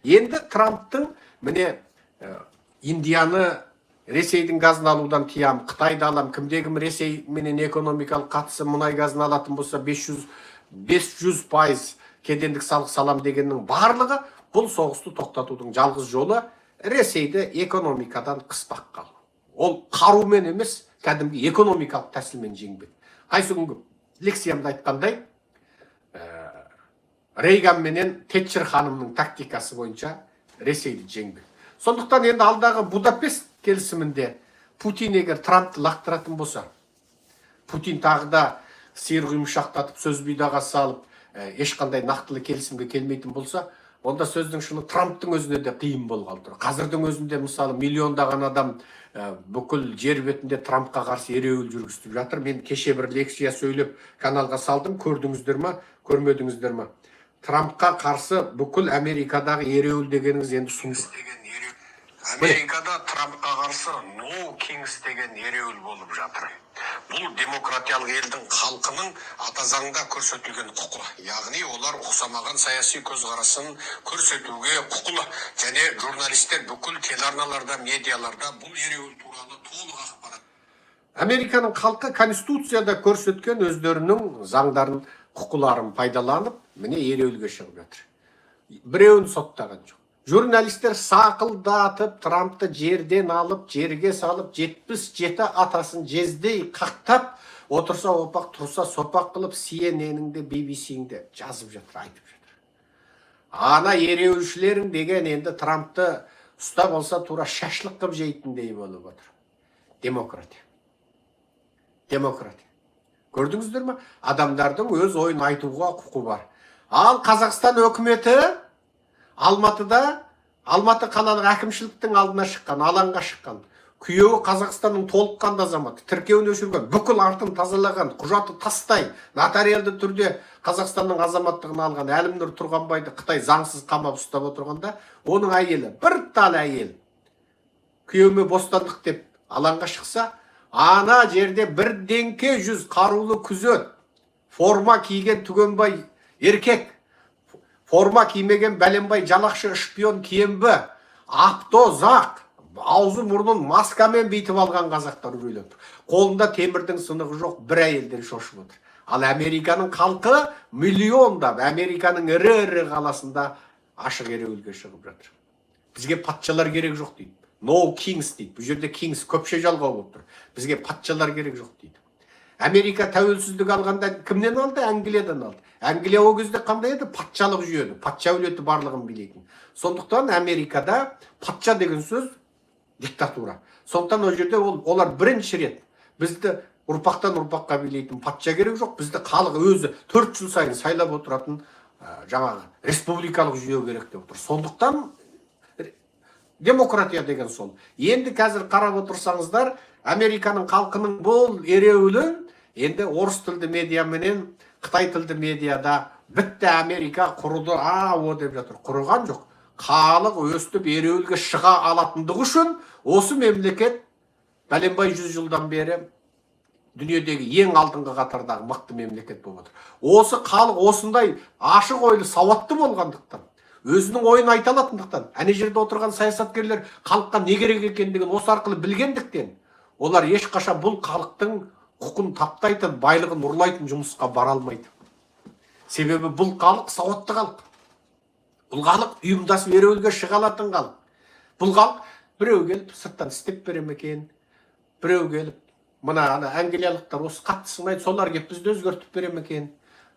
Енді Трамптың міне Индияны Ресейдің газын алудан тиям, Қытайды алам, кімде-кім Ресей менен экономикалық қатысы мұнай газын алатын болса 500% кедендік салық салам дегеннің барлығы бұл соғысты тоқтатудың жалғыз жолы Ресейді экономикадан қыспақ қалу. Ол қарумен емес, кәдімгі экономикалық тәсілмен жеңбек. Қайсы күнгі лекциямда айтқандай, Рейган менен Тэтчер ханымның тактикасы бойынша Ресейді жеңбек. Сондықтан енді алдағы Будапешт келісімінде Путин егер Трампты лақтыратын болса, Путин тағы да сиыр құйымшақтатып, сөз бұйдаға салып, ешқандай нақтылы келісімге келмейтін болса, онда сөздің шыны Трамптың өзіне де қиын болғалы тұр. Қазірдің өзінде мысалы миллиондаған адам бүкіл жер бетінде Трампқа қарсы ереуіл жүргізіп жатыр. Мен кеше бір лекция сөйлеп каналға салдым, көрдіңіздер ма, көрмедіңіздер ма? Трампқа қарсы бүкіл Америкадағы ереуіл дегеніңіз енді сұмдық. Америкада Трампқа қарсы No Kings деген ереуіл болып жатыр. Бұл демократиялық елдің халқының ата заңда көрсетілген құқы. Яғни олар ұқсамаған саяси көзқарасын көрсетуге құқылы. Және журналистер бүкіл телеарналарда, медиаларда бұл ереуіл туралы толық ақпарат. Американың халқы конституцияда көрсеткен өздерінің заңдарын, құқыларын пайдаланып, міне ереуілге шығып жатыр. Біреуін соттаған жоқ. Журналистер сақылдатып, Трампты жерден алып, жерге салып, 77 атасын жездей қақтап, отырса опақ, тұрса сопақ қылып, CNN-іңде, BBC-іңде жазып жатыр, айтып жатыр. Ана ереуілшілерің деген енді Трампты ұстап алса тура шашлық қып жейтіндей болып отыр. Демократия. Демократия. Көрдіңіздер ме? Адамдардың өз ойын айтуға құқы бар. Ал Қазақстан өкіметі Алматы қалалық әкімшіліктің алдына шыққан, алаңға шыққан. Күйеуі Қазақстанның толыққанды азаматы, тіркеуін өшірген, бүкіл артын тазалаған, құжаты тастай, нотариалды түрде Қазақстанның азаматтығын алған Әлімнұр Тұрғанбайды Қытай заңсыз қамап ұстап отырғанда, оның әйелі, бір тал әйел, күйеуіме бостандық деп алаңға шықса, ана жерде бірдеңке 100 қарулы күзет, форма киген Түгенбай еркек, форма кимеген бәленбай жалақшы шпион киембі, Аптозақ, аузы мұрнын маскамен бейтіп алған қазақтар үрейленіп. Қолында темірдің сынығы жоқ, бір әйелден шошып отыр. Ал Американың халқы миллиондап, Американың ірі қаласында ашық ереуілге шығып жатыр. Бізге патшалар керек жоқ дейді. No Kings дейді. Бұл жерде Kings көпше жалғау болып тұр. Бізге патшалар керек жоқ дейді. Америка тәуелсіздік алғанда кімнен алды? Англиядан алды. Англия о кезде қандай еді? Патшалық жүйені, патша әулеті барлығын билейтін. Сондықтан Америкада патша деген сөз диктатура. Сондықтан о жерде олар бірінші рет бізді ұрпақтан ұрпаққа билейтін патша керек жоқ, бізді халық өзі 4 жыл сайын сайлап отыратын жаңағы республикалық жүйе керек деп отыр. Сондықтан демократия деген сол. Енді қазір қарап отырсаңыздар, Американың халқының бұл ереуілі енді орыс тілді медиа менен Қытай тілді медиада бітті Америка құрыды, о деп жатыр. Құрыған жоқ. Халық өстіп ереуілге шыға алатындығы үшін осы мемлекет бәленбай 100 жылдан бері дүниедегі ең алдыңғы қатардағы мықты мемлекет болып отыр. Осы халық осындай ашық ойлы, сауатты болғандықтан, өзінің ойын айта алатындықтан, әне жерде отырған саясаткерлер халыққа не керек екендігін осы арқылы білгендіктен, олар ешқашан бұл халықтың құқын таптайтын, байлығын ұрлайтын жұмысқа бара алмайды. Себебі бұл халық сауатты халық. Бұл халық ұйымдасып ереуілге шыға алатын халық. Бұл халық біреу келіп сырттан істеп бере ме екен, біреу келіп мына англиялықтар осы қатты сынайды, солар келіп бізді өзгертіп бере ме екен.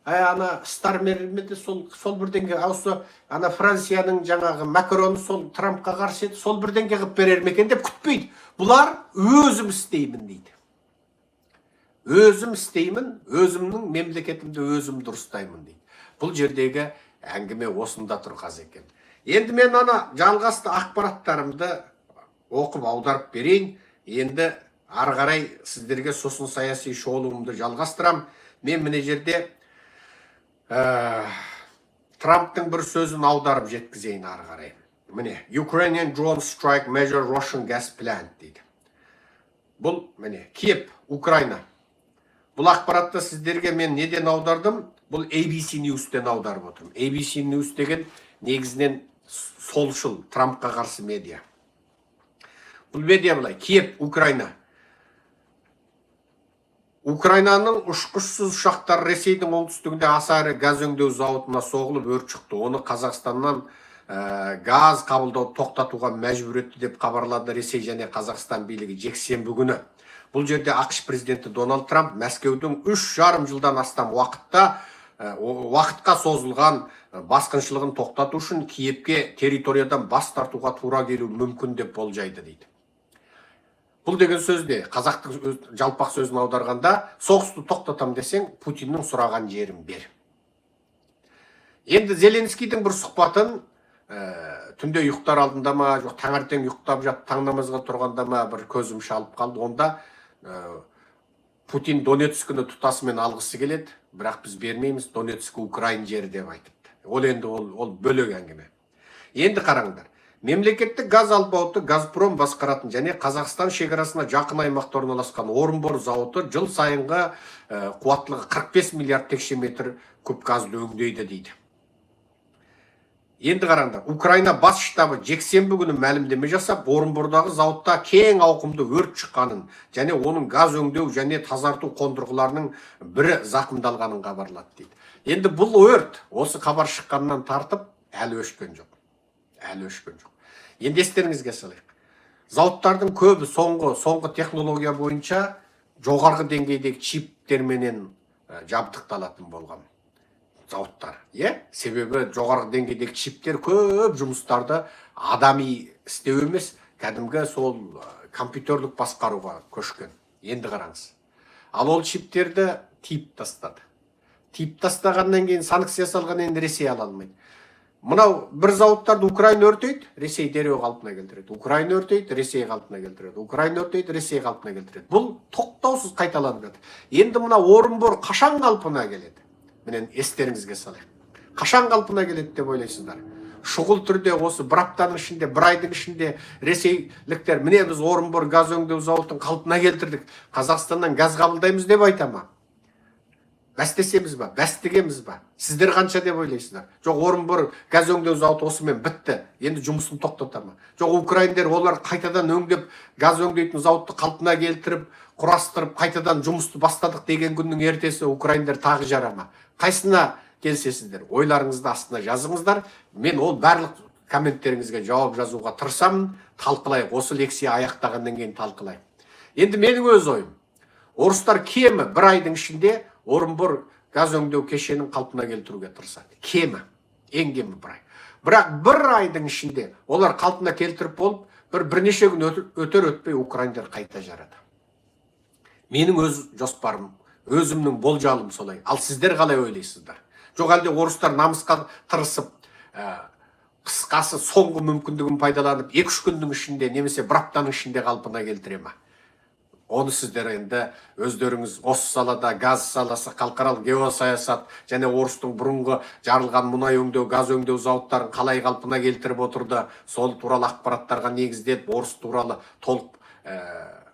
Ана Стармермеді сол бірдеңге, осы ана Францияның жаңағы Макроны сол Трампқа қарсы еді, сол бірдеңге қылып берер ме екен деп күтпейді. Бұлар өзім істеймін дейді. Өзім істеймін, өзімнің мемлекетімді өзім дұрыстаймын дейді. Бұл жердегі әңгіме осында тұр екен. Енді мен ана жалғасты ақпараттарымды оқып аударып берейін. Енді ары қарай сіздерге сосын саяси шолуымды жалғастырам. Мен міне жерде Трамптың бір сөзін аударып жеткізейін ары қарай. Міне, Ukrainian drone strike measure Russian gas plant дейді. Бұл міне, Киев, Украина. Бұл ақпаратты сіздерге мен неден аудардым? Бұл ABC News'тен аударып отырмын. ABC News деген негізінен солшыл, Трампқа қарсы медиа. Бұл медиа былай: Киев, Украина. Украинаның ұшқышсыз ұшақтар Ресейдің оңтүстігінде аса ірі газ өңдеу зауытына соғылып өрт шықты. Оны Қазақстаннан газ қабылдау тоқтатуға мәжбүр етті деп хабарлады Ресей және Қазақстан билігі жексенбі күні. Бұл жерде ақш президенті Дональд Трамп Мәскеудің 3,5 жылдан астам уақытқа созылған басқыншылығын тоқтату үшін Киевке территориядан бас тартуға тура келуі мүмкін деп болжайды дейді. Бұл деген сөзде, қазақтың жалпақ сөзін аударғанда, соғысты тоқтатам десең, Путиннің сұраған жерін бер. Енді Зеленскийдің бір сұхбатын түнде ұйықтар алдында ма, жоқ таңертең ұйықтап жатып таң намазға тұрғанда ма бір көзім шалып қалды. Онда Путин Донецкіні тұтасымен алғысы келеді, бірақ біз бермейміз, Донецк Украин жері деп айтыпты. Ол енді ол бөлек әңгіме. Енді қараңдар. Мемлекеттік газ албауыты Газпром басқаратын және Қазақстан шекарасына жақын аймақта орналасқан Орынбор зауыты жыл сайынғы қуаттылығы 45 миллиард текше метр куб газды өңдейді дейді. Енді қараңдар, Украина бас штабы жексенбі күні мәлімдеме жасап, Орынбордағы зауытта кең ауқымды өрт шыққанын және оның газ өңдеу және тазарту қондырғыларының бірі зақымдалғанын хабарлады дейді. Енді бұл өрт осы хабар шыққаннан тартып әлі өшкен жоқ. Енді естеріңізге салайық. Зауыттардың көбі соңғы технология бойынша жоғарғы деңгейдегі чиптерменен жабдықталатын болған зауыттар. Себебі жоғарғы деңгейдегі чиптер көп жұмыстарды адами істеу емес, кәдімгі сол компьютерлік басқаруға көшкен. Енді қараңыз. Ал ол чиптерді тиіп тастады. Тиіп тастағаннан кейін санкция салған, енді Ресей ала алмайды. Мынау бір зауыттарды Украина өртейді, Ресей дереу қалпына келтіреді. Украина өртейді, Ресей қалпына келтіреді. Украина өртейді, Ресей қалпына келтіреді. Бұл тоқтаусыз қайталанып жатыр. Енді мына Орынбор қашан қалпына келеді? Менен естеріңізге салайық. Қашан қалпына келеді деп ойлайсыздар? Шұғыл түрде осы бір аптаның ішінде, бір айдың ішінде ресейліктер міне біз Орынбор газ өңдеу зауытын қалпына келтірдік, Қазақстаннан газ қабылдаймыз деп айтама? Бәстесеміз ба? Бәстігеміз ба? Сіздер қанша деп ойлайсыздар? Жоқ, Орынбор газ өңдеу зауыты осымен бітті. Енді жұмысын тоқтатама. Жоқ, украиндер олар қайтадан өңдеп, газ өңдейтін зауытты қалпына келтіріп, құрастырып, қайтадан жұмысты бастадық деген күннің ертесі украиндер тағы жарама. Қайсына келсесіздер? Ойларыңызды астына жазыңыздар. Мен ол барлық комменттеріңізге жауап жазуға тырысамын. Талқылайық. Осы лекция аяқтағаннан кейін талқылайық. Енді менің өз ойым. Орыстар кемі бір айдың ішінде Орынбор газ өңдеу кешенін қалпына келтіруге тырысады. Кемі, ең кемі бір ай. Бірақ бір айдың ішінде олар қалпына келтіріп болып, бірнеше күн өтер өтпей украиндер қайта жарады. Менің өз жоспарым, өзімнің болжалым солай. Ал сіздер қалай ойлайсыздар? Жоқ, әлде орыстар намысқа тырысып, қысқасы соңғы мүмкіндігін пайдаланып, 2-3 күннің ішінде немесе бір аптаның ішінде қалпына келтіре ма? Оны сіздер енді өздеріңіз осы салада, газ саласы, халықаралық геосаясат және орыстың бұрынғы жарылған мұнай өңдеу, газ өңдеу зауыттарын қалай қалпына келтіріп отырды, сол туралы ақпараттарға негізделіп, орыс туралы толық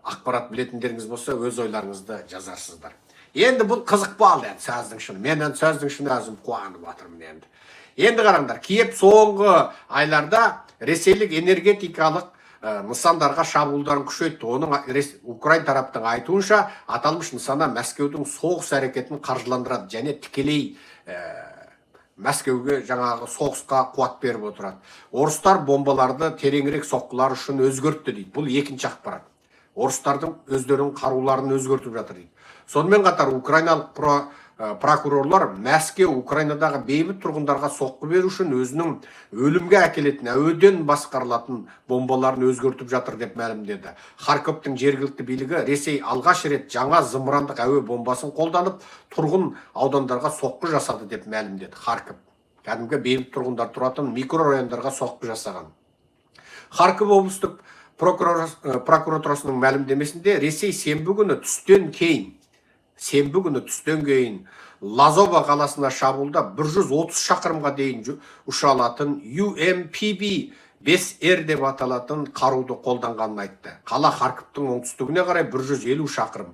ақпарат білетіндеріңіз болса, өз ойларыңызды жазарсыздар. Енді бұл қызық болды, сөздің шыны. Мен сөздің шыны өзім қуанып отырмын енді. Енді қараңдар, Киев соңғы айларда ресейлік энергетикалық нысандарға шабуылдарын күшейтті. Оның Украин тараптың айтуынша, аталмыш нысана Мәскеудің соғыс әрекетін қаржыландырады және тікелей Мәскеуге жаңағы соғысқа қуат беріп отырады. Орыстар бомбаларды тереңірек соққылар үшін өзгертті дейді. Бұл екінші ақпарат. Орыстардың өздерінің қаруларын өзгертіп жатыр дейді. Сонымен қатар украиналық прокурорлар Мәскеу Украинадағы бейбіт тұрғындарға соққы беру үшін өзінің өлімге әкелетін әуеден басқарылатын бомбаларын өзгертіп жатыр деп мәлімдеді. Харьковтың жергілікті билігі Ресей алғаш рет жаңа зымырандық әуе бомбасын қолданып, тұрғын аудандарға соққы жасады деп мәлімдеді. Харьков кәдімгі бейбіт тұрғындар тұратын микрорайондарға соққы жасаған. Харьков облыстық прокуратурасының мәлімдемесінде Ресей сенбі күні түстен кейін Лазова қаласына шабуылда 130 шақырымға дейін ұша алатын UMPB-5R деп аталатын қаруды қолданғанын айтты. Қала Харьковтың оңтүстігіне қарай 150 шақырым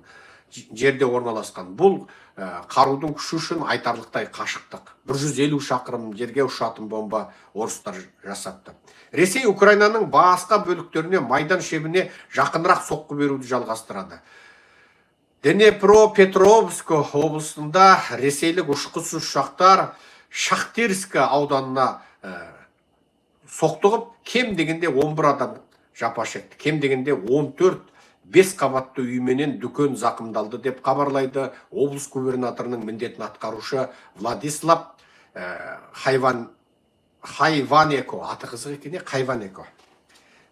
жерде орналасқан. Бұл қарудың күші үшін айтарлықтай қашықтық. 150 шақырым жерге ұшатын бомба орыстар жасапты. Ресей Украинаның басқа бөліктеріне Майдан шебіне жақынырақ соққы беруді жалғастырады. Днепропетровск облысында ресейлік ұшқыш ұшақтар Шахтерск ауданына соқтығып, кем дегенде 11 адам жапа шекті. Кем дегенде 14 5 қабатты үйменен дүкен зақымдалды деп хабарлайды облыс губернаторының міндетін атқарушы Владислав Хайванеко. Аты қызық екен, Хайванеко.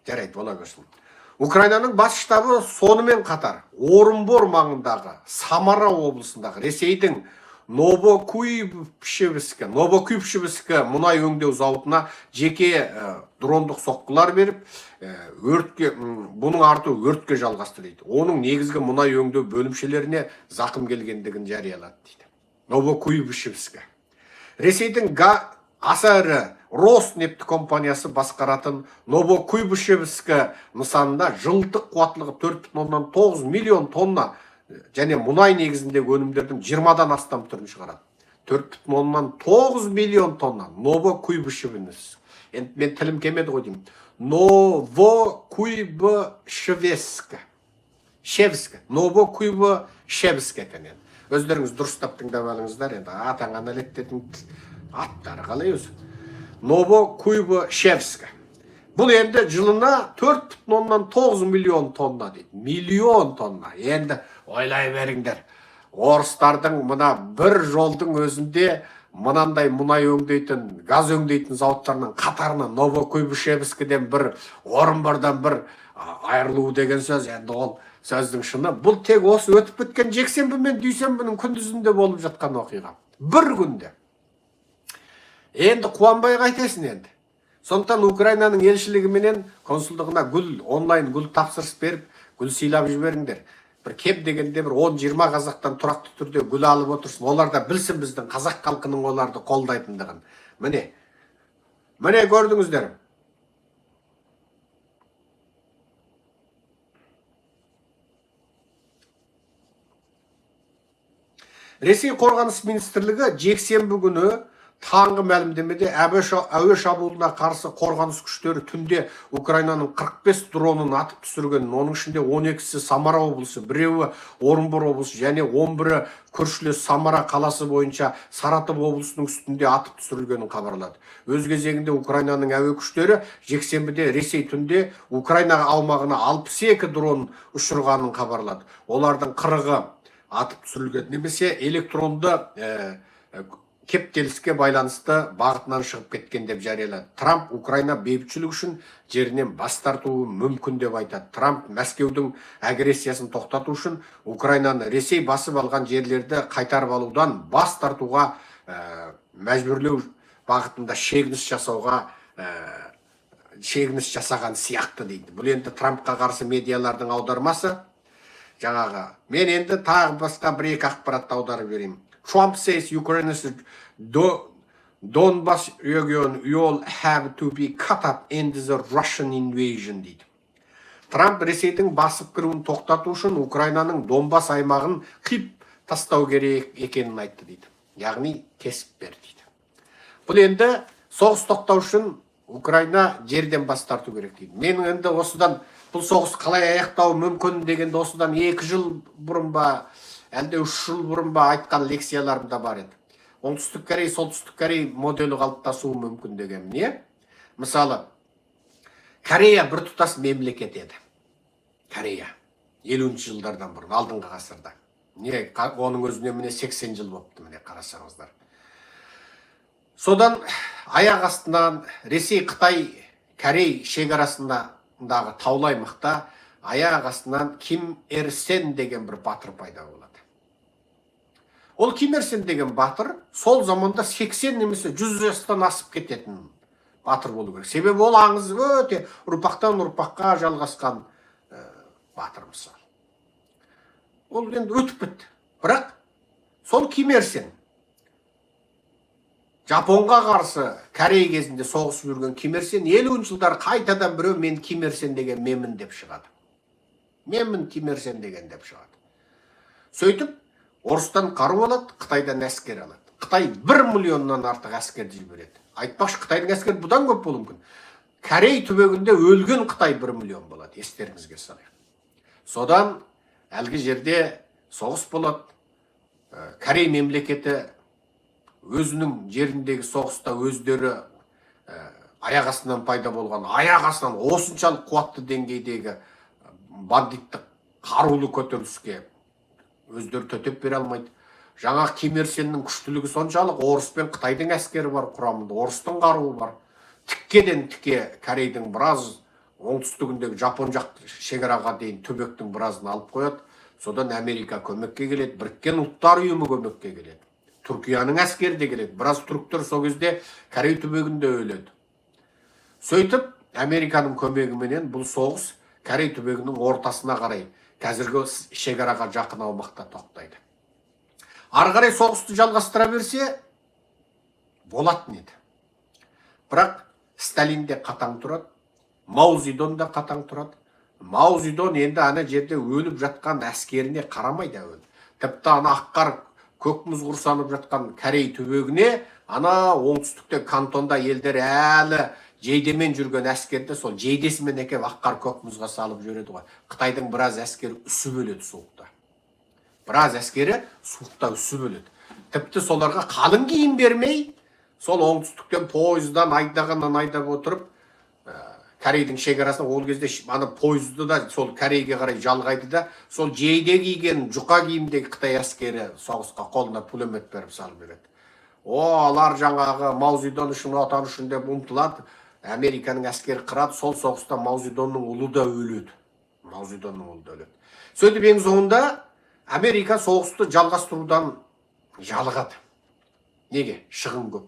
Жарайды, бола көрсін. Украинаның бас штабы сонымен қатар Орынбор маңындағы Самара облысындағы ресейдің Новокуйбышевск мұнай өңдеу зауытына жеке дрондық соққылар беріп, бұның арты өртке жалғасты дейді. Оның негізгі мұнай өңдеу бөлімшелеріне зақым келгендігін жариялады дейді. Новокуйбышевск. Ресейдің аса ірі Роснефть компаниясы басқаратын Новокуйбышевск нысанында жылдық қуаттылығы 4,9 миллион тонна және мұнай негізіндегі өнімдердің 20-дан астам түрін шығарады. 4,9 миллион тонна Новокуйбышевск. Енді мен тілім келмеді ғой деймін. Новокуйбышевск. Новокуйбышевск екен. Өздеріңіз дұрыстап тыңдап алыңыздар. Енді атаңа нәлеттетін аттары қалай өзі. Новокуйбышевск. Бұл енді жылына 4,9 миллион тонна дейді. Миллион тонна. Енді ойлай беріңдер. Орыстардың мұна бір жолдың өзінде мынандай мұнай өңдейтін, газ өңдейтін зауыттарының қатарына Новокуйбышевскіден бір, Орынбордан бір айырылу деген сөз. Енді ол сөздің шыны. Бұл тек осы өтіп біткен жексенбі мен дүйсенбінің күндізінде болып жатқан оқиға. Bir күнде. Енді қуанбай қайтесің енді. Сондықтан Украинаның елшілігі менен консулдығына онлайн гүл тапсырыс беріп, гүл сыйлап жіберіңдер. Бір кеп дегенде бір 10-20 қазақтан тұрақты түрде гүл алып отырсын. Олар да білсін біздің қазақ халқының оларды қолдайтындығын. Міне көрдіңіздер. Ресей қорғаныс министрлігі жексенбі күні таңғы мәлімдемеде әуе шабуылына қарсы қорғаныс күштері түнде Украинаның 45 дронын атып түсіргенін, оның ішінде 12-сі Самара облысы, біреуі Орынбор облысы және 11-і көршілес Самара қаласы бойынша Саратов облысының үстінде атып түсірілгенін хабарлады. Өз кезегінде Украинаның әуе күштері жексенбіде Ресей түнде Украина аумағына 62 дрон ұшырғанын хабарлады. Олардың 40-ы атып түсірілген, немесе электронды кептеліске байланысты бағытынан шығып кеткен деп жариялады. Трамп Украина бейбітшілік үшін жерінен бас тартуы мүмкін деп айтады. Трамп Мәскеудің агрессиясын тоқтату үшін Украинаны Ресей басып алған жерлерді қайтарып алудан бас тартуға мәжбүрлеу бағытында шегініс жасаған сияқты дейді. Бұл енді Трампқа қарсы медиалардың аудармасы. Жаңағы, мен енді тағы басқа бір-екі ақпаратты аударып берейін. Trump says Ukraine's Donbas region will have to be cut up in the Russian invasion дейді. Трамп Ресейдің басып кіруін тоқтату үшін Украинаның Донбас аймағын қиып тастау керек екенін айтты дейді. Яғни кесіп бер дейді. Бұл енді соғыс тоқтау үшін Украина жерден бас тарту керек дейді. Мен енді осыдан бұл соғыс қалай аяқтауы мүмкін дегенде осыдан 2 жыл бұрын ба, әлде 3 жыл бұрын ба айтқан лекцияларымда бар еді. Оңтүстік Корей, Солтүстік Корей моделі қалыптасуы мүмкін деген. Не? Мысалы, Корея бір тұтас мемлекет еді. Корея. 50-ші жылдардан бұрын, алдыңғы ғасырда. Не, оның өзіне міне 80 жыл болыпты, міне қарасаңыздар. Содан аяқ астынан Ресей, Қытай, Корей шекарасындағы таулы аймақта аяқ астынан Ким Ир Сен деген бір батыр пайда болады. Ол Ким Ир Сен деген батыр сол заманда 80 немесе 100 жастан асып кететін батыр болу керек. Себебі ол аңыз өте ұрпақтан ұрпаққа жалғасқан батыр мысалы. Ол енді өтіп бітті. Бірақ сол Ким Ир Сен Жапонға қарсы Корей кезінде соғысып жүрген Ким Ир Сен 50-ші жылдар қайтадан біреу мен Ким Ир Сен деген мемін деп шығады. Мемін Ким Ир Сен деген деп шығады. Сөйтіп Орыстан қару алады, Қытайдан әскер алады. Қытай 1 миллионнан артық әскерді жібереді. Айтпақшы, Қытайдың әскері бұдан көп болуы мүмкін. Корей түбегінде өлген Қытай 1 миллион болады, естеріңізге салайық. Содан әлгі жерде соғыс болады. Корей мемлекеті өзінің жеріндегі соғыста өздері аяқ астынан пайда болған, аяқ астынан осыншалық қуатты деңгейдегі бандиттік қарулы көтеріліске өздері төтеп бере алмайды. Жаңа Ким Ир Сеннің күштілігі соншалық, Орыс пен Қытайдың әскері бар құрамында, Орыстың қаруы бар. Тіккеден тіке Корейдің біраз оңтүстігіндегі Жапон жақ шекараға дейін төбектің біразын алып қояды. Содан Америка көмекке келеді, Біріккен Ұлттар ұйымы көмекке келеді. Түркияның әскері де келеді. Біраз түріктер сол кезде Корей түбегінде өледі. Сөйтіп, Американың көмегіменен бұл соғыс Корей түбегінің ортасына қарай, қазіргі шекараға жақын аумақта тоқтайды. Ары қарай соғысты жалғастыра берсе, болатын еді. Бірақ Сталин де қатаң тұрады, Мао Цзедун да қатаң тұрады. Мао Цзедун енді ана жерде өліп жатқан әскеріне қарамайды өлді. Тіпті ана аққар көк мұз құрсанып жатқан Корей түбегіне, ана оңтүстікте Кантонда елдер әлі жейдемен жүрген әскерді сол жейдесімен екеп аққар көк мұзға салып жүреді ғой. Қытайдың біраз әскері үсіп өледі суықта. Біраз әскері суықта үсіп өледі. Тіпті соларға қалың киім бермей, сол оңтүстіктен пойыздан айдағаннан айдап отырып, Корейдің шекарасына ол кезде ана пойызды да сол Корейге қарай жалғайды да, сол жейде киген жұқа киімдегі Қытай әскері соғысқа қолына пулемет беріп салып береді. Олар жаңағы Мао Цзедун үшін, отан үшін деп ұмтылады. Американың әскері қырады, сол соғыста Мао Цзедунның ұлы да өледі. Мао Цзедунның ұлы да өледі. Сөйтіп ең соңында Америка соғысты жалғастырудан жалығады. Неге? Шығын көп.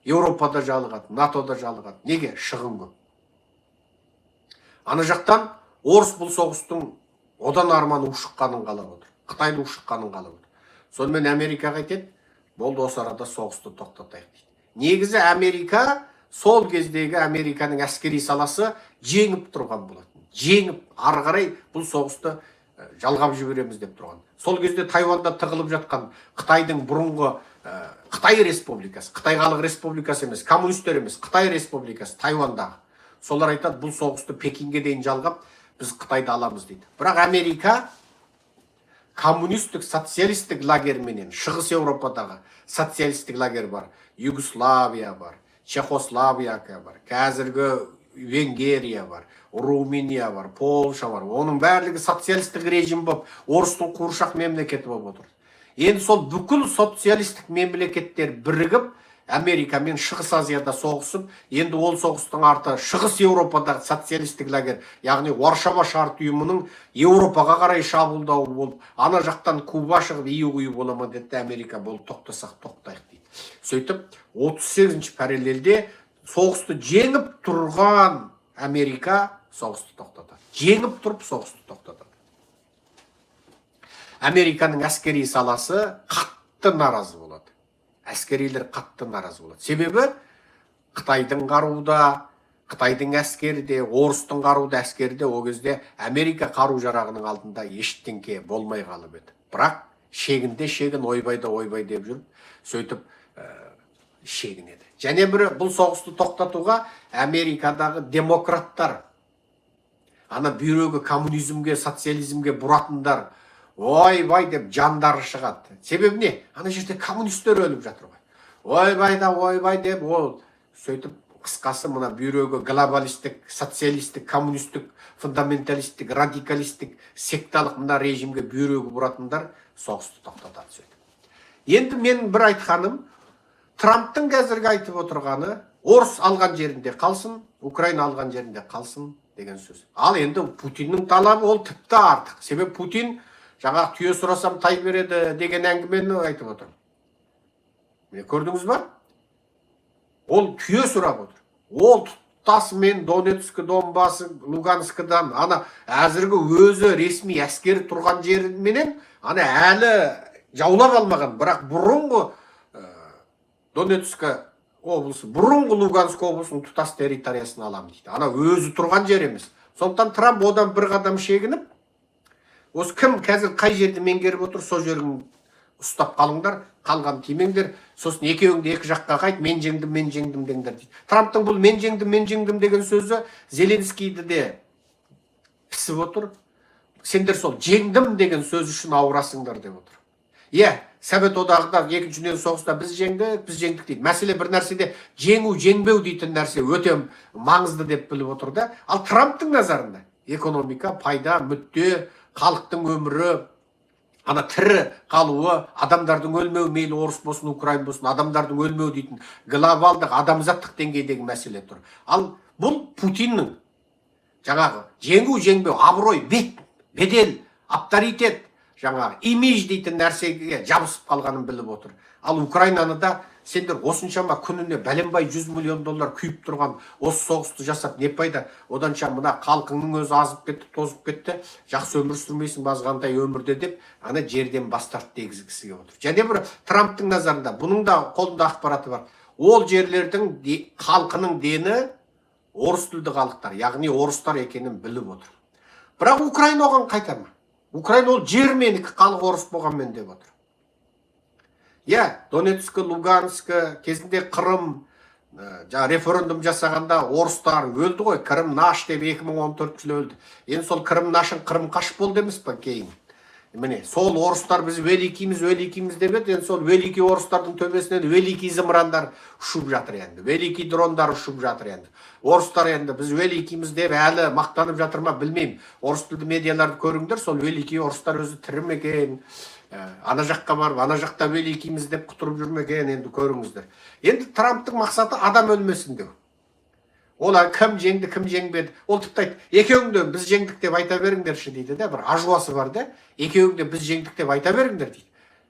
Еуропада жалығады, НАТОда жалығады. Неге? Шығын көп. Ана жақтан Орыс бұл соғыстың одан арман ушыққанын қалап отыр. Қытайдың ушыққанын қалап отыр. Сонымен Америкаға айтады, болды осы арада соғысты тоқтатайық дейді. Негізі Америка сол кездегі Американың әскери саласы жеңіп тұрған болатын. Жеңіп, ары қарай бұл соғысты жалғап жібереміз деп тұрған. Сол кезде Тайванда тығылып жатқан Қытайдың бұрынғы Қытай республикасы, Қытай халық республикасы емес, коммунистер емес, Қытай республикасы Тайвандағы. Солар айтады, бұл соғысты Пекинге дейін жалғап, біз Қытайды аламыз дейді. Бірақ Америка коммунистік, социалистік лагерменен, Шығыс Еуропадағы социалистік лагер бар, Югославия бар, Чехословакия бар, қазіргі Венгерия бар, Румыния бар, Польша бар. Оның барлығы социалистік режим болып, Орыстың қуыршақ мемлекеті болып отыр. Енді сол бүкіл социалистік мемлекеттер бірігіп, Америка мен Шығыс Азияда соғысып, енді ол соғыстың арты Шығыс Еуропадағы социалистік лагер, яғни Варшава шарт ұйымының Еуропаға қарай шабуылдауы болып, ана жақтан Куба шығып ию-құйы бола деді, Америка болып тоқтасақ тоқтайық дейді. Сөйтіп, 38-ші параллельде соғысты жеңіп тұрған Америка соғысты тоқтатады. Жеңіп тұрып соғысты тоқтатады. Американың әскери саласы қатты наразы болады. Әскерилер қатты наразы болады. Себебі Қытайдың қаруда, Қытайдың әскерде, Орыстың қаруда әскерде ол кезде Америка қару жарағының алдында ештеңке болмай қалып еді. Бірақ шегінде шегін, ойбайда ойбай деп жүріп, сөйтіп шегінеді. Және бірі бұл соғысты тоқтатуға Америкадағы демократтар, ана бүйрегі коммунизмге, социализмге бұратындар, ойбай деп жандары шығады. Себебі не? Ана жерде коммунистер өліп жатыр ғой. Ойбай да ойбай деп ол сөйтіп қысқасы мына бүйрегі глобалистік, социалистік, коммунистік, фундаменталистік, радикалистік, секталық мына режимге бүйрегі бұратындар соғысты тоқтатады сөйтіп. Енді мен бір айтқаным, Трамптың қазіргі айтып отырғаны, Орыс алған жерінде қалсын, Украина алған жерінде қалсын деген сөз. Ал енді Путиннің талабы ол тіпті артық. Себебі Путин жаңа түйе сұрасам тай береді деген әңгімені айтып отыр. Міне көрдіңіз ба? Ол түйе сұрап отыр. Ол тұтасымен Донецк, Донбасс, Луганскідан ана әзіргі өзі ресми әскері тұрған жерменен ана әлі жаулап алмаған. Бірақ бұрынғы Донецк облысы, бұрынғы Луганск облысының тұтас территориясын алам дейді. Ана өзі тұрған жер емес. Сондықтан Трамп одан бір қадам шегініп, осы кім қазір қай жерді меңгеріп отыр, сол жерін ұстап қалыңдар, қалған тимеңдер, сосын екеуіңді екі жаққа қайт, мен жеңдім деңдер дейді. Трамптың бұл мен жеңдім деген сөзі Зеленскийді де пісіп отыр. Сендер сол жеңдім деген сөз үшін ауырасыңдар деп отыр. Совет одағында екінші дүниежүзілік соғыста біз жеңдік дейді. Мәселе бір нәрседе жеңу, жеңбеу дейтін нәрсе өте маңызды деп біліп отыр да. Ал Трамптың назарында экономика, пайда, мүдде, халықтың өмірі, ана тірі қалуы, адамдардың өлмеу, мейлі орыс болсын, украин болсын, адамдардың өлмеу дейтін глобалдық, адамзаттық деңгейдегі мәселе тұр. Ал бұл Путиннің жаңағы жеңу, жеңбеу, абырой, бедел, авторитет, жаңағы имидж дейтін нәрсеге жабысып қалғанын біліп отыр. Ал Украинаны да сендер осыншама күніне бәленбай 100 миллион доллар күйіп тұрған осы соғысты жасап не пайда? Оданша мына халқыңның өзі азып кетті, тозып кетті, жақсы өмір сүрмейсің базғандай өмірде деп, ана жерден бас тартты дегізгісі келіп отыр. Және бір Трамптың назарында, бұның да қолында ақпараты бар. Ол жерлердің халқының дені орыс тілді халықтар, яғни орыстар екенін біліп отыр. Бірақ Украина оған қайтарма. Украина ол жер менікі, халық орыс болғанмен деп отыр. Донецк, Луганск, кезінде Қырым, референдум жасағанда орыстар өлді ғой. Крым наш деп 2014 жылы өлді. Енді сол Крым нашын Қырым қашып болды емес па кейін? Міне, сол орыстар біз великийміз деп еді, енді сол великий орыстардың төбесінен великий зымырандар ұшып жатыр енді. Великий дрондар ұшып жатыр енді. Орыстар енді біз великийміз деп әлі мақтанып жатыр ма білмеймін. Орыс тілді медиаларды көріңдер, сол великий орыстар өзі тірі ме екен? Ана жаққа барып, ана жақта великийміз деп құтырып жүрмеген, енді көріңіздер. Енді Трамптың мақсаты адам өлмесін деу. Ол кім жеңді, кім жеңбеді. Ол тіпті айтты, екеуіңді біз жеңдік деп айта беріңдерші дейді де, бір ажуасы бар да. Екеуіңді біз жеңдік деп айта беріңдер дейді.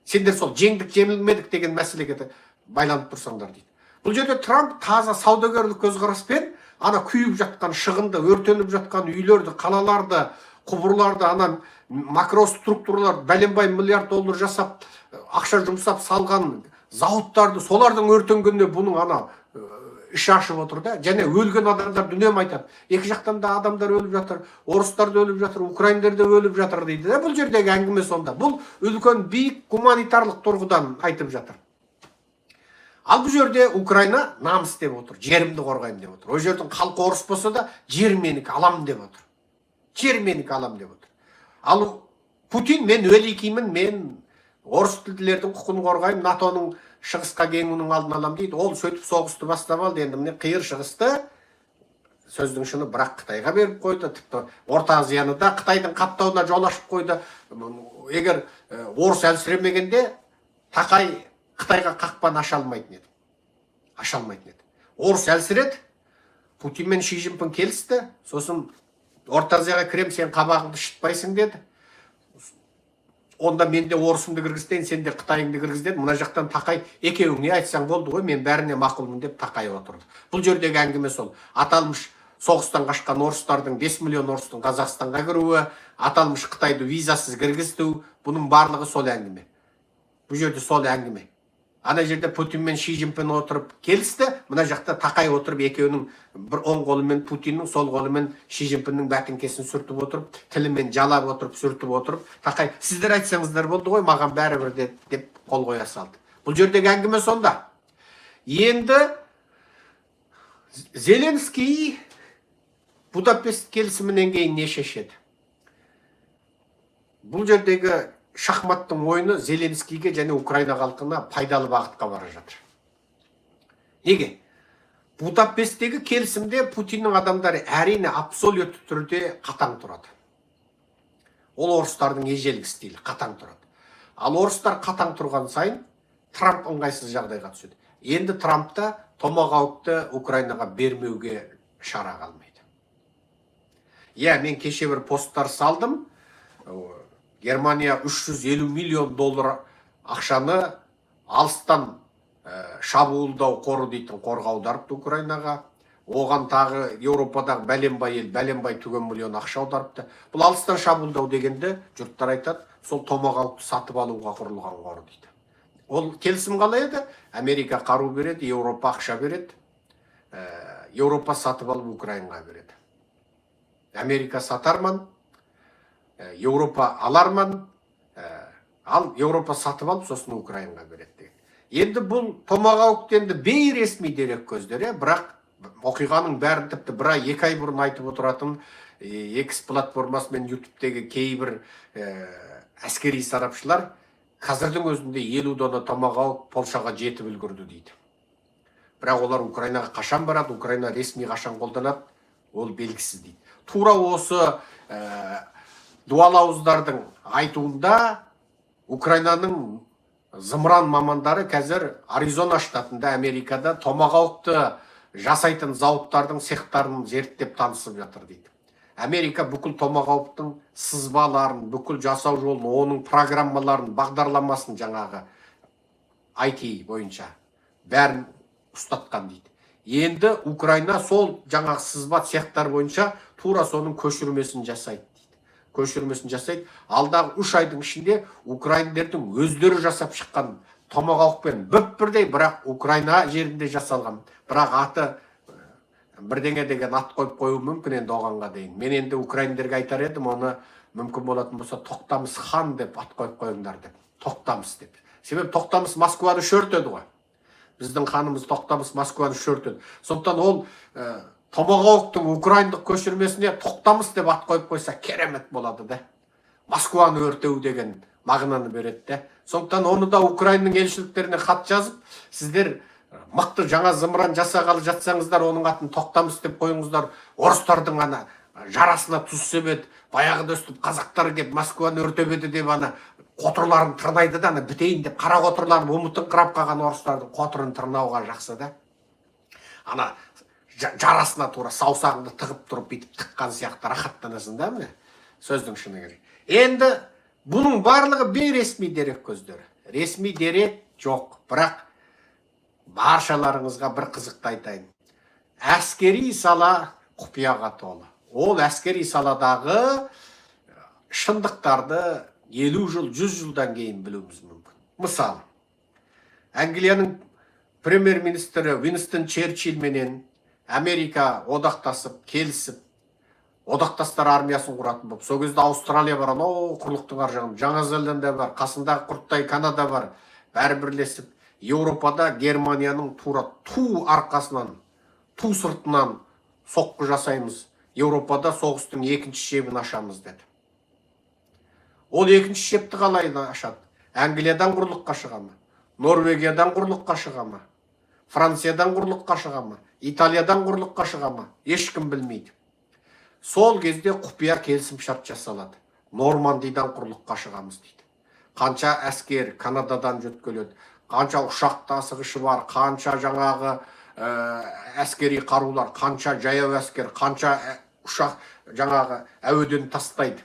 Сендер сол жеңдік, жеңілмедік деген мәселеге байланып тұрсаңдар дейді. Бұл жерде Трамп таза саудагерлік көзқараспен ана күйіп жатқан шығынды, өртеніп жатқан үйлерді, қалаларды, құбырларды, ана макроструктураларды бәленбай миллиард доллар жасап, ақша жұмсап салған зауыттарды, солардың өртенгеніне бұның ана іш ашып отыр да. Және өлген адамдар үнемі айтады. Екі жақтан да адамдар өліп жатыр, орыстар да өліп жатыр, украиндар да өліп жатыр дейді. Бұл жердегі әңгіме сонда. Бұл үлкен биік гуманитарлық тұрғыдан айтып жатыр. Ал бұл жерде Украина намыс деп отыр, жерімді қорғаймын деп отыр. Ол жердің халқы орыс болса да, жер менікі алам деп отыр. Жер менікі алам деп отыр. Ал Путин мен великиймін, мен орыс тілділердің құқын қорғаймын, НАТОның шығысқа кеңуінің алдын алам дейді. Ол сөйтіп соғысты бастап алды. Енді міне қиыр шығысты сөздің шыны бірақ Қытайға беріп қойды. Тіпті Орта Азияны да Қытайдың қаптауына жол ашып қойды. Егер орыс әлсіремегенде Тақай Қытайға қақпаны аша алмайтын еді. Аша алмайтын еді. Орыс әлсіреді. Путин мен Ши Цзиньпин келісті. Сосын Орта Азияға кірем, сен қабағыңды шытпайсың деді. Онда менде орысымды кіргізден, сенде Қытайыңды кіргізден, мына жақтан Тақай екеуіңе айтсаң болды ғой, мен бәріне мақұлмын деп Тақай отырды. Бұл жердегі әңгіме сол. Аталмыш соғыстан қашқан орыстардың 5 миллион орыстың Қазақстанға кіруі, аталмыш Қытайды визасыз кіргізту, бұның барлығы сол әңгіме. Бұл жерде сол әңгіме. Ана жерде Путин мен Ши Цзиньпин отырып келісті, мына жақта Тақай отырып екеуінің бір оң қолымен Путиннің, сол қолымен Ши Цзиньпиннің бәтіңкесін сүртіп отырып, тілімен жалап отырып, сүртіп отырып, Тақай, сіздер айтсаңыздар болды ғой, маған бәрібір деп қол қоя салды. Бұл жердегі әңгіме сонда. Енді Зеленский Будапешт келісімінен кейін не шешеді? Бұл жердегі шахматтың ойыны Зеленскийге және Украина халқына пайдалы бағытқа бара жатыр. Неге? Будапешттегі келісімде Путиннің адамдары әрине абсолютті түрде қатаң тұрады. Ол орыстардың ежелгі стилі қатаң тұрады. Ал орыстар қатаң тұрған сайын Трамп ыңғайсыз жағдайға түседі. Енді Трампта томагавкты Украинаға бермеуге шара қалмайды. Мен кеше бір посттар салдым. Германия 350 миллион доллар ақшаны алыстан шабуылдау қоры дейтін қорға аударыпты Украинаға. Оған тағы Еуропадағы бәленбай ел, бәленбай түген миллион ақша аударыпты. Бұл алыстан шабуылдау дегенде жұрттар айтады, сол томагавкты сатып алуға құрылған қоры дейді. Ол келісім қалай еді? Америка қару береді, Еуропа ақша береді. Еуропа сатып алып Украинаға береді. Америка сатарман, Еуропа аларман, Ал Еуропа сатып алып, сосын Украинаға береді деген. Енді бұл томағаук енді бейресми дерек көздері, бірақ оқиғаның бәрін тіпті 1-2 ай бұрын айтып отыратын X платформасы мен YouTube'дегі кейбір әскери сарапшылар қазірдің өзінде 50 дона томағаук Польшаға жетіп үлгерді дейді. Бірақ олар Украинаға қашан барады, Украина ресми қашан қолданады, ол белгісіз дейді. Тура осы дуалауыздардың айтуында Украинаның зымыран мамандары қазір Аризона штатында, Америкада томағауқты жасайтын зауыттардың цехтарын зерттеп танысып жатыр дейді. Америка бүкіл томағауктың сызбаларын, бүкіл жасау жолын, оның программаларын, бағдарламасын жаңағы IT бойынша бәрін ұстатқан дейді. Енді Украина сол жаңағы сызба цехтар бойынша тура соның көшірмесін жасайды дейді. Көшірмесін жасайды. Алдағы 3 айдың ішінде украиндердің өздері жасап шыққан томағауқпен бірдей, бірақ Украина жерінде жасалған. Бірақ аты бірдеңе деген ат қойып қою мүмкін енді оғанға дейін. Мен енді украиндерге айтар едім, оны мүмкін болатын болса Тоқтамыс хан деп ат қойып қойыңдар деп. Тоқтамыс деп. Себебі Тоқтамыс Москваны шөртеді ғой. Біздің ханымыз Тоқтамыс Москваны шөртеді. Сондықтан ол томағауқтың украиндық көшірмесіне Тоқтамыс деп ат қойып қойса керемет болады да. Москваны өртеу деген мағынаны береді де. Сондықтан оны да Украинаның елшіліктеріне хат жазып, сіздер мықты жаңа зымыран жасағалы жатсаңыздар, оның атын Тоқтамыс деп қойыңыздар. Орыстардың ана жарасына тұз себеді, баяғыда өстіп қазақтар келіп Москваны өртеп еді деп ана қотырларын тырнайды да, ана бітейін деп қара қотырларын ұмытын қырап қалған орыстардың қотырын тырнауға жақсы да. Ана жарасына тура саусағыңды тығып тұрып бүйтіп тыққан сияқты рахаттанасың да міне. Сөздің шыны керек. Енді бұның барлығы бейресми дерек көздері. Ресми дерек жоқ, бірақ баршаларыңызға бір қызықты айтайын. Әскери сала құпияға толы. Ол әскери саладағы шындықтарды 50 жыл, 100 жылдан кейін білуіміз мүмкін. Мысалы, Англияның премьер-министрі Уинстон Черчилль менен Америка одақтасып, келісіп, одақтастар армиясын құратын болып. Сол кезде Австралия бар, құрлықтың ар жағында, Жаңа Зеландия бар, қасындағы құрттай Канада бар, бәрі бірлесіп, Еуропада Германияның тура ту арқасынан, ту сыртынан соққы жасаймыз. Еуропада соғыстың екінші шебін ашамыз деді. Ол екінші шепті қалай ашады? Англиядан құрлыққа шыға ма? Норвегиядан құрлыққа шыға ма? Франциядан құрлыққа шыға ма? Италиядан құрлыққа шыға ма? Ешкім білмейді. Сол кезде құпия келісім шарт жасалады. Нормандиядан құрлыққа шығамыз дейді. Қанша әскер Канададан жөткеледі, қанша ұшақ тасығышы бар, қанша жаңағы әскери қарулар, қанша жаяу әскер, қанша ұшақ жаңағы әуеден тастайды,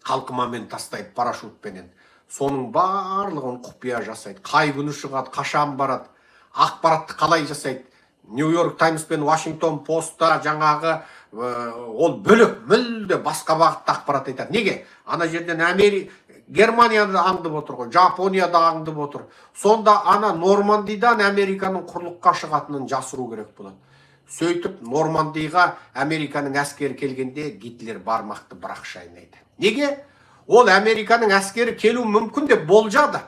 қалқымамен тастайды, парашютпенен. Соның барлығын құпия жасайды. Қай күні шығады, қашан барады, ақпаратты қалай жасайды. Нью-Йорк Таймс пен Вашингтон Постта жаңағы ол бөлек, мүлде басқа бағытта ақпарат айтады. Неге? Ана жерден Германияда аңдып отыр ғой, Жапонияда аңдып отыр. Сонда ана Нормандиядан Американың құрлыққа шығатынын жасыру керек болады. Сөйтіп Нормандияға Американың әскері келгенде Гитлер бармақты бірақ шайнайды. Неге? Ол Американың әскері келу мүмкін деп болжады.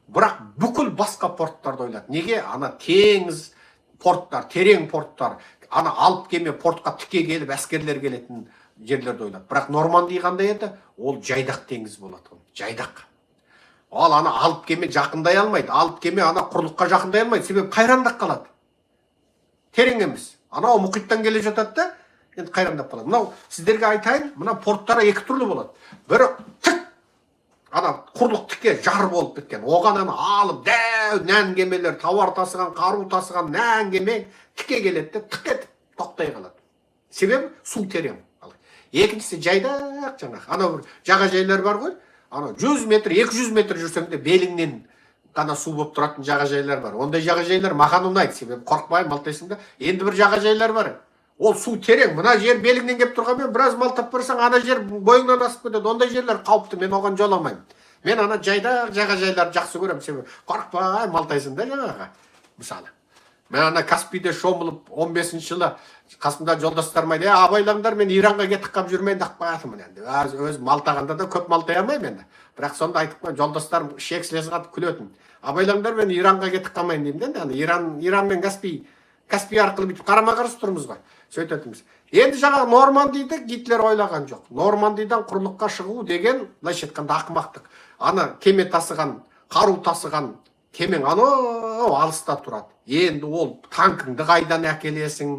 Бірақ бүкіл басқа порттарды ойлады. Неге? Ана теңіз порттар, терең порттар, ана алып кеме портқа тіке келіп әскерлер келетін жерлерді ойлады. Бірақ Нормандия қандай еді? Ол жайдақ теңіз болады. Жайдақ. Ал ана алып кеме жақындай алмайды. Алып кеме ана құрлыққа жақындай алмайды. Себебі қайрандап қалады. Терең емес. Анау мұхиттан келе жатады да, енді қайрандап қалады. Мынау сіздерге айтайын, мына порттар екі түрлі болады. Бірі тік, ана құрлық тіке жар болып кеткен. Оған ана алып дәу нән кемелер, тауар тасыған, қару тасыған нән кеме тіке келеді, тіке тоқтай қалады. Себебі су терең. Екіншісі жайдақ жаңағы. Анау бір жағажайлар бар ғой. Ана 100 метр, 200 метр жүрсең де беліңнен қана су болып тұратын жағажайлар бар. Ондай жағажайлар маған ұнайды, себебі қорықпай малтайсың да. Енді бір жағажайлар бар. Ол су терең. Мына жер беліңнен келіп тұрғанмен біраз малтап барсаң, ана жер бойыңнан асып кетеді. Ондай жерлер қауіпті. Мен оған жоламаймын. Мен ана жайдақ жағажайларды жақсы көремін, себебі қорықпай малтайсың да жаңағы. Мысалы. Мен ана Каспийде шомылып 15 жылы қасымда жолдастарым айтты, абайлаңдар, мен Иранға кетіп қалып жүрмейін деп қоятынмын енді. Өзім малтағанда да көп малтай алмаймын енді. Бірақ сонда айтып қойып, жолдастарым шексілесі қатып күлетін. Абайлаңдар, мен Иранға кетіп қалмайын деймін енді. Иран мен Каспий арқылы бүйтіп қарама-қарсы тұрмыз ғой. Сөйтетіміз. Енді жаңағы Нормандийді Гитлер ойлаған жоқ. Нормандийдан құрлыққа шығу деген, былайша айтқанда, ақымақтық. Ана кеме тасыған, қару тасыған кемен анау алыста тұрады. Енді ол танкыңды қайдан әкелесің,